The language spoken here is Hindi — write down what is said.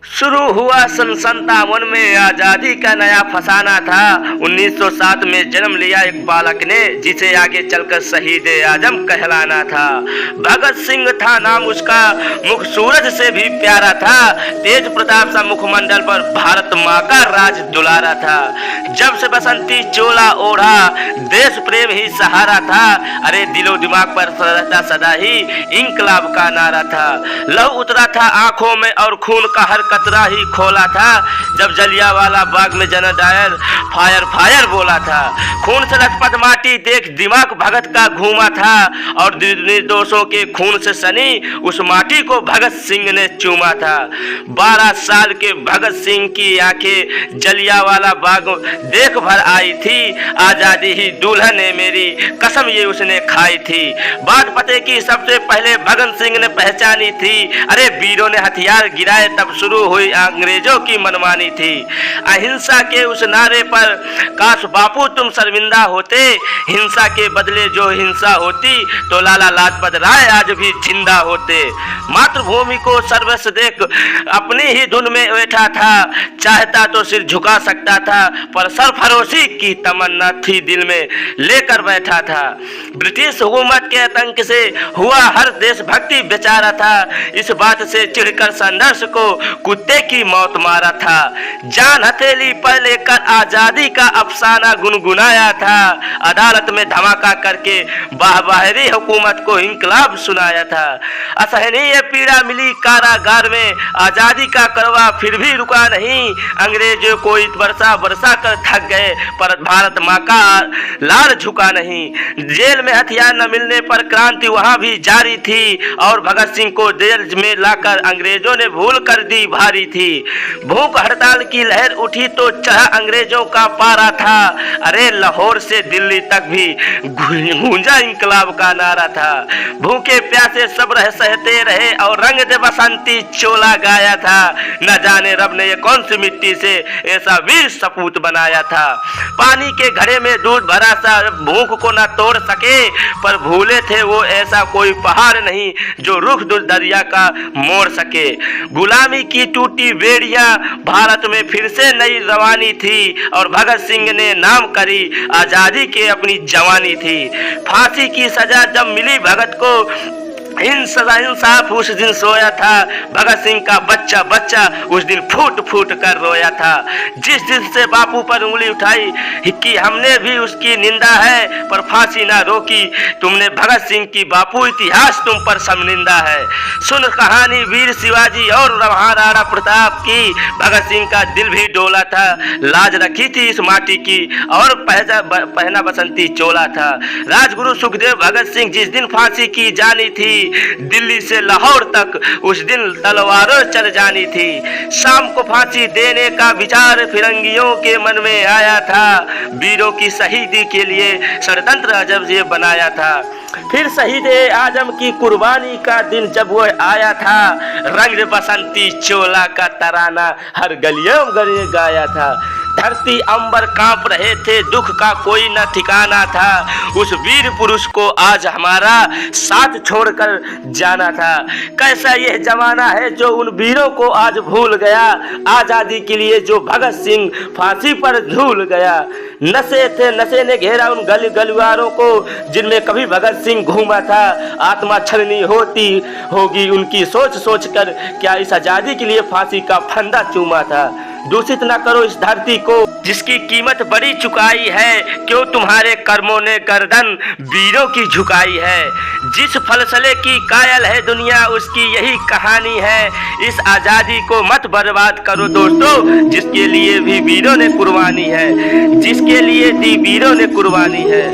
शुरू हुआ सन 57 में आज़ादी का नया फसाना था। 1907 में जन्म लिया एक बालक ने जिसे आगे चलकर शहीद आजम कहलाना था। भगत सिंह था नाम उसका, मुख सूरज से भी प्यारा था। तेज प्रताप सा मुखमंडल पर भारत माँ का राज दुलारा था। जब से बसंती चोला ओढ़ा देश प्रेम ही सहारा था। अरे दिलो दिमाग पर रहता सदा ही इंकलाब का नारा था। लहू उतरा था आंखों में और खून का हर कतरा ही खोला था। जब जलियांवाला बाग में जनरल डायर फायर फायर बोला था। खून से लथपथ माटी देख दिमाग भगत का घूमा था और निर्दोषों के खून से सनी उस माटी को भगत सिंह ने चूमा था। 12 साल के भगत सिंह की आंखें जलियांवाला बाग देख भर आई थी। आजादी ही दुल्हन है मेरी कसम ये उसने खाई थी। बात पते की सबसे पहले भगत सिंह ने पहचानी थी। अरे वीरों ने हथियार गिराए तब शुरू हुई अंग्रेजों की मनमानी थी। अहिंसा के उस नारे पर काश बापू तुम शर्मिंदा होते। हिंसा के बदले जो हिंसा होती तो लाला लाजपत राय आज भी जिंदा होते। मातृभूमि को सर्वस्व देख अपनी ही धुन में बैठा था। चाहता तो सिर झुका सकता था पर सरफरोशी की तमन्ना थी दिल में लेकर बैठा था। ब्रिटिश हुकूमत के आतंक से हुआ हर देशभक्ति बेचारा था। इस बात से चिढ़कर संघर्ष को कुत्ते की मौत मारा था। जान हथेली पर लेकर आजादी का अफसाना गुनगुनाया था। अदालत में धमाका करके बाहरी हुकूमत को इंकलाब सुनाया था। असहनीय पीड़ा मिली कारागार में आजादी का करवा फिर भी रुका नहीं। अंग्रेजों को बरसा बरसा कर थक गए पर भारत माँ का लाल झुका नहीं। जेल में हथियार न मिलने पर क्रांति वहाँ भी जारी थी और भगत सिंह को जेल में लाकर अंग्रेजों ने भूल कर दी भारी थी। भूख हड़ताल की लहर उठी तो चढ़ा अंग्रेजों का पारा था। अरे लाहौर से दिल्ली तक भी गूंजा इंकलाब का नारा था। भूखे प्यासे सब सहते रहे और रंग दे बसंती चोला गाया था। न जाने रब ने ये कौन सी मिट्टी से ऐसा वीर सपूत बनाया था। पानी के घड़े में दूध भरा सा भूख को न तोड़ सके पर भूले थे वो ऐसा कोई पहाड़ नहीं जो रुख दरिया का मोड़ सके। गुलामी की टूटी बेड़ियां भारत में फिर से नई रवानी थी और भगत सिंह ने नाम करी आजादी के अपनी जवानी थी। फांसी की सजा जब मिली भगत को इंसाफ उस दिन सोया था। भगत सिंह का बच्चा बच्चा उस दिन फूट फूट कर रोया था। जिस दिन से बापू पर उंगली उठाई कि हमने भी उसकी निंदा है पर फांसी ना रोकी तुमने भगत सिंह की बापू इतिहास तुम पर शर्मिंदा है। सुन कहानी वीर शिवाजी और महाराणा प्रताप की। भगत सिंह का दिल भी डोला था। लाज रखी थी इस माटी की और पहना बसंती चोला था। राजगुरु सुखदेव भगत सिंह जिस दिन फांसी की जानी थी दिल्ली से लाहौर तक उस दिन तलवारों चल जानी थी। शाम को फांसी देने का विचार फिरंगियों के मन में आया था। वीरों की शहीदी के लिए षड्यंत्र अजब ये बनाया था। फिर शहीद आजम की कुर्बानी का दिन जब वो आया था रंग बसंती चोला का तराना हर गलियों गली गाया था। धरती अंबर कांप रहे थे दुख का कोई न ठिकाना था। उस वीर पुरुष को आज हमारा साथ छोड़कर जाना था। कैसा यह जमाना है जो उन वीरों को आज भूल गया। आजादी के लिए जो भगत सिंह फांसी पर झूल गया। नशे थे नशे ने घेरा उन गलिवारों को जिनमें कभी भगत सिंह घूमा था। आत्मा छलनी होती होगी उनकी सोच सोच कर क्या इस आजादी के लिए फांसी का फंदा चूमा था। दूषित न करो इस धरती को जिसकी कीमत बड़ी चुकाई है। क्यों तुम्हारे कर्मों ने गर्दन वीरों की झुकाई है। जिस फलसले की कायल है दुनिया उसकी यही कहानी है। इस आजादी को मत बर्बाद करो दोस्तों जिसके लिए भी वीरों ने कुर्बानी है। जिसके लिए दी वीरों ने कुर्बानी है।